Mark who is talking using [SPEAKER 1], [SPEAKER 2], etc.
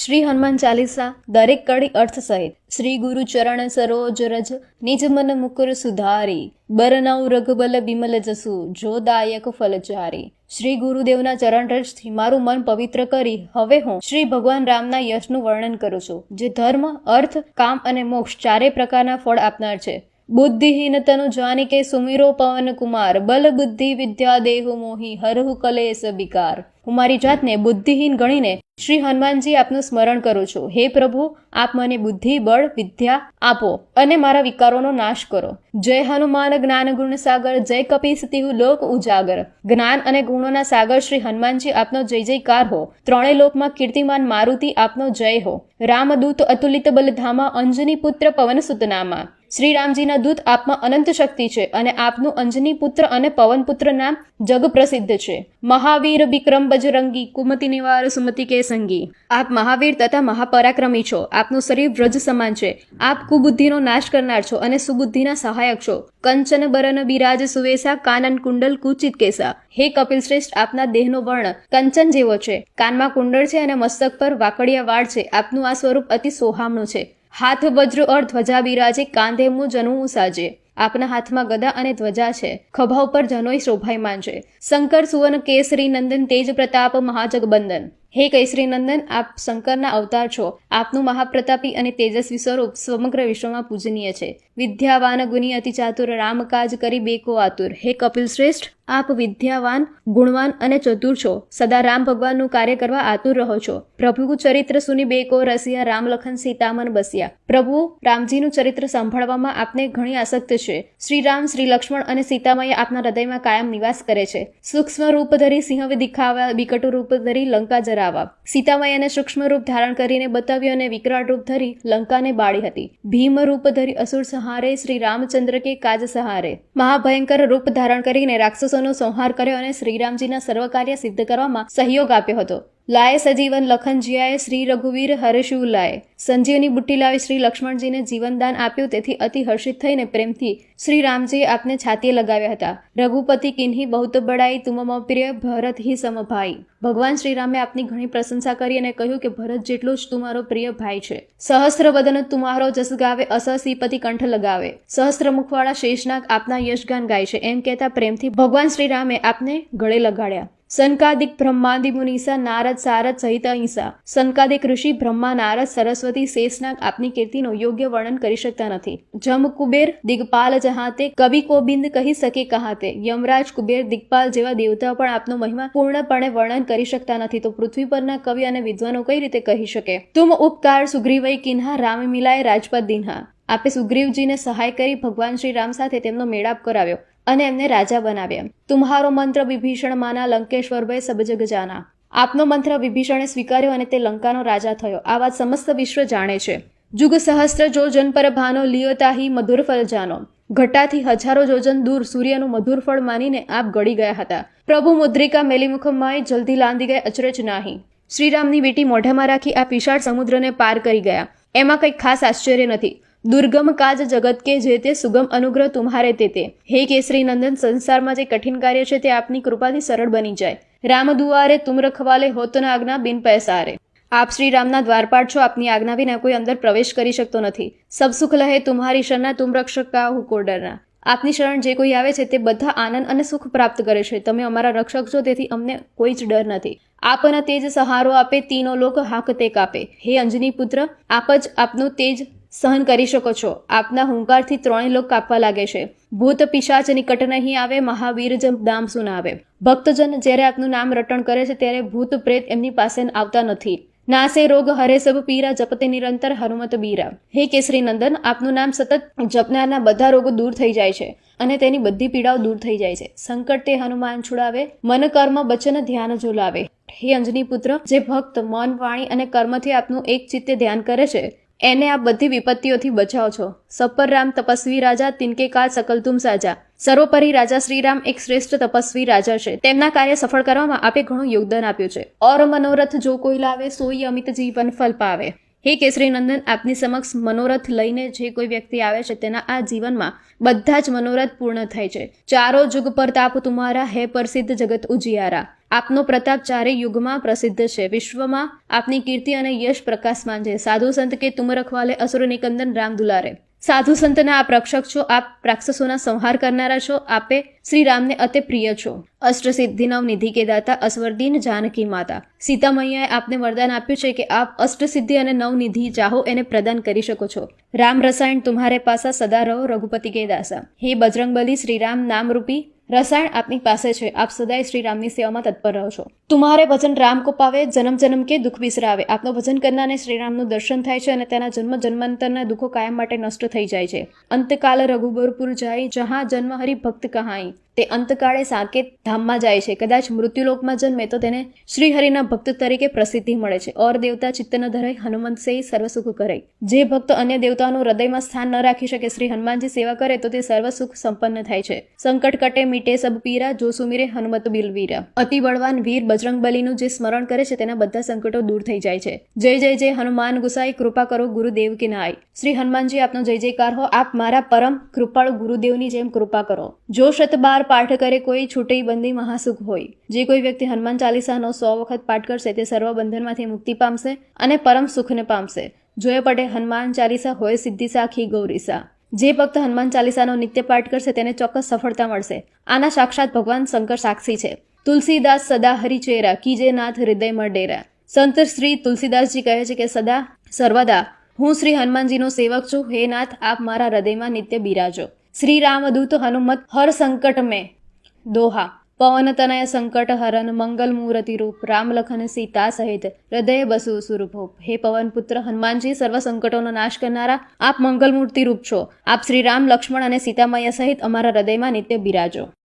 [SPEAKER 1] શ્રી હનુમાન ચાલીસા દરેક કડી અર્થ સહિત શ્રી ગુરુ ચરણ સરોજ રજ નિજ મન મુકુર સુધારી બરનઉ રઘબલ વિમલ જસુ જો દાયક ફલચારી। શ્રી ગુરુદેવના ચરણ રજથી મારું મન પવિત્ર કરી હવે હું શ્રી ભગવાન રામના યશનું વર્ણન કરું છું, જે ધર્મ, અર્થ, કામ અને મોક્ષ ચારે પ્રકારના ફળ આપનાર છે। બુદ્ધિહીન તનુ જાનિકે સુમિરો પવન કુમાર બલ બુદ્ધિ વિદ્યા દેહુ મોહી હરહુ કલેશ વિકાર। હું મારી જાતને બુદ્ધિહીન ગણીને શ્રી હનુમાનજી આપનું સ્મરણ કરું છું। હે પ્રભુ, આપ મને બુદ્ધિ, બળ, વિદ્યા આપો અને મારા વિકારોનો નાશ કરો। જય હનુમાન જ્ઞાન ગુણ સાગર જય કપીસ તિહુ લોક ઉજાગર। જ્ઞાન અને ગુણોના સાગર શ્રી હનુમાનજી આપનો જય જયકાર હો। ત્રણેય લોકમાં કીર્તિમાન મારુતિ આપનો જય હો। રામદૂત અતુલિત બલધામા અંજની પુત્ર પવન સુતનામા। શ્રી રામજીના દૂત આપમાં અનંત શક્તિ છે અને આપનું અંજની પુત્ર અને પવન પુત્ર નામ જગ પ્રસિદ્ધ છે। મહાવીર વિક્રમ બજરંગી કુમતિ નિવાર સુમતિ કે સંગી। આપ મહાવીર તથા મહાપરાક્રમી છો। આપનું શરીર વ્રજ સમાન છે। આપ કુબુદ્ધિનો નાશ કરનાર છો અને સુબુદ્ધિના સહાયક છો। કંચન બરન બિરાજ સુવેશા કાનન કુંડલ કુચિત કેસા। હે કપિલ શ્રેષ્ઠ, આપના દેહનો વર્ણ કંચન જેવો છે, કાનમાં કુંડળ છે અને મસ્તક પર વાકડિયા વાળ છે। આપનું આ સ્વરૂપ અતિ સોહામણું છે। હાથ વજ્ર ઓર ધ્વજા બિરાજે કાંધે મું જનું સાજે। આપના હાથમાં ગદા અને ધ્વજા છે, ખભા ઉપર જનોય શોભાયમાન છે। શંકર સુવન કેસરી નંદન તેજ પ્રતાપ મહાજગબંદન। હે કેસરી નંદન, આપ શંકરના અવતાર છો। આપનું મહાપ્રતાપી અને તેજસ્વી સ્વરૂપ સમગ્ર વિશ્વમાં પૂજનીય છે। વિદ્યાવાન ગુની અતિ ચાતુર રામ કાજ કરી બેકો આતુર। હે કપિલ શ્રેષ્ઠ, આપ વિદ્યાવાન, ગુણવાન અને ચતુર છો। સદા રામ ભગવાનનું કાર્ય કરવા આતુર રહો છો। પ્રભુ ચરિત્ર સુની બેકો રસિયા રામ લખન સીતામન બસ્યા। પ્રભુ રામજીનું ચરિત્ર સાંભળવામાં આપને ઘણી આસક્ત છે। શ્રી રામ, શ્રી લક્ષ્મણ અને સીતામય આપના હૃદયમાં કાયમ નિવાસ કરે છે। સૂક્ષ્મ રૂપ ધરી સિંહ દિખાવા, વિકટ રૂપ ધરી લંકા જરાવા। સીતામયને સૂક્ષ્મ રૂપ ધારણ કરીને બતાવ્યું અને વિકરાળ રૂપ ધરી લંકાને બાળી હતી। ભીમ રૂપ ધરી અસુર સંહારે શ્રી રામચંદ્ર કે કાજ સહારે। મહાભયંકર રૂપ ધારણ કરીને રાક્ષસોનો સંહાર કર્યો અને શ્રીરામજીના સર્વ કાર્ય સિદ્ધ કરવામાં સહયોગ આપ્યો હતો। લાય સજીવન લખન જીયાએ શ્રી રઘુવીર હર્ષુ લાય। સંજીવની બુટ્ટી લાવી શ્રી લક્ષ્મણજીને જીવનદાન આપ્યું, તેથી અતિ હર્ષિત થઈને પ્રેમથી શ્રી રામજીએ આપને છાતીએ લગાવ્યા હતા। રઘુપતિ કિન્હી બહુત બડાઈ તુમ મમ પ્રિય ભરત હી સમભાઈ। ભગવાન શ્રીરામે આપની ઘણી પ્રશંસા કરી અને કહ્યું કે ભરત જેટલો જ તું મારો પ્રિય ભાઈ છે। સહસ્ત્ર વદન તુમારો જસ ગાવે અસ શ્રીપતિ કંઠ લગાવે। સહસ્ત્ર મુખવાળા શેષનાગ આપના યશગાન ગાય છે, એમ કહેતા પ્રેમથી ભગવાન શ્રીરામે આપને ગળે લગાડ્યા। સનકાદિક બ્રહ્માંદિ મુનીસા નારદ સારદ સહિત અહિંસા। સનકાદિક ઋષિ બ્રહ્મા, નારદ, સરસ્વતી, શેષનાગ આપની કીર્તિનો યોગ્ય વર્ણન કરી શકતા નથી। જમ કુબેર દિગપાલ જહાતે કવિ કોબિંદ કહી શકે કહાતે। યમરાજ, કુબેર, દિગપાલ જેવા દેવતાઓ પણ આપનો મહિમા પૂર્ણપણે વર્ણન કરી શકતા નથી, તો પૃથ્વી પરના કવિ અને વિદ્વાનો કઈ રીતે કહી શકે। તુમ ઉપકાર સુગ્રીવઈ કિન્હા રામ મિલાય રાજપદ દિન્હા। આપે સુગ્રીવજીને સહાય કરી ભગવાન શ્રી રામ સાથે તેમનો મેળાપ કરાવ્યો અને એમને રાજા બનાવ્યા। તુમ્હારો મંત્ર વિભીષણ માના લંકેશ્વર ભય સબ જગ જાના। આપનો મંત્ર વિભીષણે સ્વીકાર્યો અને તે લંકાનો રાજા થયો। આ વાત સમસ્ત વિશ્વ જાણે છે। જુગ સહસ્ત્ર જોજન પર ભાનો લિયો તાહી મધુર ફળ જાનો। ઘટાથી હજારો જોજન દૂર સૂર્યનું મધુર ફળ માનીને આપ ગળી ગયા હતા। પ્રભુ મુદ્રિકા મેલીમુખમાય જલ્દી લાંદી ગયે અચરજ નાહી। શ્રીરામની વીંટી મોઢામાં રાખી આપ વિશાળ સમુદ્રને પાર કરી ગયા, એમાં કંઈ ખાસ આશ્ચર્ય નથી। દુર્ગમ કાજ જગત કે જે તે સુગમ અનુગ્રહ તુમ્હારે તે। હે કેસરી નંદન, સંસારમાં જે કઠિન કાર્ય છે તે આપની કૃપાથી સરળ બની જાય। રામ દુઆરે તુમ રખવાલે હોત ન આજ્ઞા બિન પૈસારે। આપ શ્રી રામના દ્વારપાળ છો, આપની આજ્ઞા વિના કોઈ અંદર પ્રવેશ કરી શકતો નથી। સબ સુખ લહે તુમ્હારી શરણા તુમ રક્ષક કાહુ કો ડરના। આપની શરણ જે કોઈ આવે છે તે બધા આનંદ અને સુખ પ્રાપ્ત કરે છે। તમે અમારા રક્ષક છો, તેથી અમને કોઈ જ ડર નથી। આપના તેજ સહારો આપે તીનો લોક હાંકતે કાપે। હે અંજની પુત્ર, આપ જ આપનું તેજ સહન કરી શકો છો। આપના હુંકારથી ત્રણેય લોક કાપવા લાગે છે। ભૂત પિશાચ નિકટ નહીં આવે, મહાવીર જબ નામ સુનાવે। ભક્તજન જ્યારે આપનું નામ રટણ કરે છે ત્યારે ભૂત પ્રેત એમની પાસે આવતા નથી। નાસે રોગ હરે સબ પીરા જપતે નિરંતર હનુમત બીરા। હે કેસરી નંદન, આપનું નામ સતત જપનારના બધા રોગો દૂર થઈ જાય છે અને તેની બધી પીડાઓ દૂર થઈ જાય છે। સંકટ તે હનુમાન છુડાવે, મન કર્મ બચન ધ્યાન જો લાવે। હે અંજની પુત્ર, જે ભક્ત મન, વાણી અને કર્મથી આપનું એક ચિત્તે ધ્યાન કરે છે એને આપ બધી વિપત્તિઓથી બચાવો છો। સપર રામ તપસ્વી રાજા તિનકે કાજ સકલ તુમ સાજા। સર્વોપરી રાજા શ્રીરામ એક શ્રેષ્ઠ તપસ્વી રાજા છે। તેમના કાર્ય સફળ કરવામાં આપે ઘણું યોગદાન આપ્યું છે। ઓર મનોરથ જો કોઈ લાવે, સોઈ અમિત જીવન ફલ પાવે। હે કેસરી નંદન, આપની સમક્ષ મનોરથ લઈને જે કોઈ વ્યક્તિ આવે છે તેના આ જીવનમાં બધા જ મનોરથ પૂર્ણ થાય છે। ચારો જુગ પર તાપ તુમ્હારા હે પ્રસિદ્ધ જગત ઉજિયારા। આપનો પ્રતાપ ચારે યુગમાં પ્રસિદ્ધ છે. વિશ્વમાં આપની કીર્તિ અને યશ પ્રકાશમાન છે. સાધુ સંત કે તુમ રખવાલે અસુર નિકંદન રામ દુલારે. સાધુ સંતના આપ રક્ષક છો, આપ રાક્ષસોના સંહાર કરનારા છો, આપે શ્રી રામને અતિ પ્રિય છો. અષ્ટસિદ્ધિ નવ નિધિ કે દાતા અસ્વરદીન જાનકી માતા. સીતા મૈયાએ આપને વરદાન આપ્યું છે કે આપ અષ્ટસિદ્ધિ અને નવ નિધિ ચાહો એને પ્રદાન કરી શકો છો. રામ રસાયણ તુમ્હારે પાસા સદા રહો રઘુપતિ કે દાસા. હે બજરંગબલી, શ્રી રામ નામરૂપી રસાયણ આપની પાસે છે, આપ સદાય શ્રી રામની સેવામાં તત્પર રહો છો. તુમ્હારે ભજન રામ કો પાવે, જન્મ જન્મ કે દુઃખ બિસરાવે. આપનો ભજન કરનારને શ્રી રામનું દર્શન થાય છે અને તેના જન્મ જન્માંતરના દુઃખો કાયમ માટે નષ્ટ થઈ જાય છે. અંતકાલ રઘુબરપુર જાય, જહાં જન્મ હરિ ભક્ત કહાઈ. તે અંતકાળે સાકેત ધામમાં જાય છે. કદાચ મૃત્યુલોકમાં જન્મે તો તેને શ્રી હરિના ભક્ત તરીકે પ્રસિદ્ધિ મળે છે. ઓર દેવતા ચિત્ત ન ધરાય, હનુમંત સે સર્વ સુખ કરે. જે ભક્ત અન્ય દેવતાઓનું હૃદયમાં સ્થાન ન રાખી શકે, શ્રી હનુમાનજી સેવા કરે તો તે સર્વ સુખ સંપન્ન થાય છે. સંકટ કટે મીટે સબ પીરા, જો સુમિરે હનુમત બિલવીરા. અતિ બળવાન વીર બજરંગ બલીનું જે સ્મરણ કરે છે તેના બધા સંકટો દૂર થઈ જાય છે. જય જય જય હનુમાન ગુસાઈ, કૃપા કરો ગુરુદેવ કે નાય. શ્રી હનુમાનજી આપનો જય જયકાર હો, આપ મારા પરમ કૃપાળુ ગુરુદેવની જેમ કૃપા કરો. જો શત બાર પાઠ કરે કોઈ, છૂટઈ બંદી મહાસુખ હોય. જે કોઈ વ્યક્તિ હનુમાન ચાલીસાનો 100 વખત પાઠ કરશે તે સર્વ બંધનમાંથી મુક્તિ પામશે અને પરમ સુખને પામશે. જોયે પડે હનુમાન ચાલીસા હોય સિદ્ધિ સાખી ગૌરીસા. જે ભક્ત હનુમાન ચાલીસાનો નિત્ય પાઠ કરશે તેને ચોક્કસ સફળતા મળશે. આના સાક્ષાત ભગવાન શંકર સાક્ષી છે. તુલસીદાસ સદા હરિચેરા, કીજે નાથ હૃદયમાં ડેરા. સંત શ્રી તુલસીદાસજી કહે છે કે સદા સર્વદા હું શ્રી હનુમાનજીનો સેવક છું. હે નાથ, આપ મારા હૃદયમાં નિત્ય બિરાજો. શ્રી રામદૂત હનુમત હર સંકટ મેં દોહા. પવન તનય સંકટ હરન, મંગલ મૂર્તિ રૂપ. રામ લખન સીતા સહિત હૃદય બસુ સુરભૂપ. હે પવન પુત્ર હનુમાનજી, સર્વ સંકટોનો નાશ કરનારા આપ મંગલ મૂર્તિ રૂપ છો. આપ શ્રી રામ, લક્ષ્મણ અને સીતામૈયા સહિત અમારા હૃદયમાં નિત્ય બિરાજો.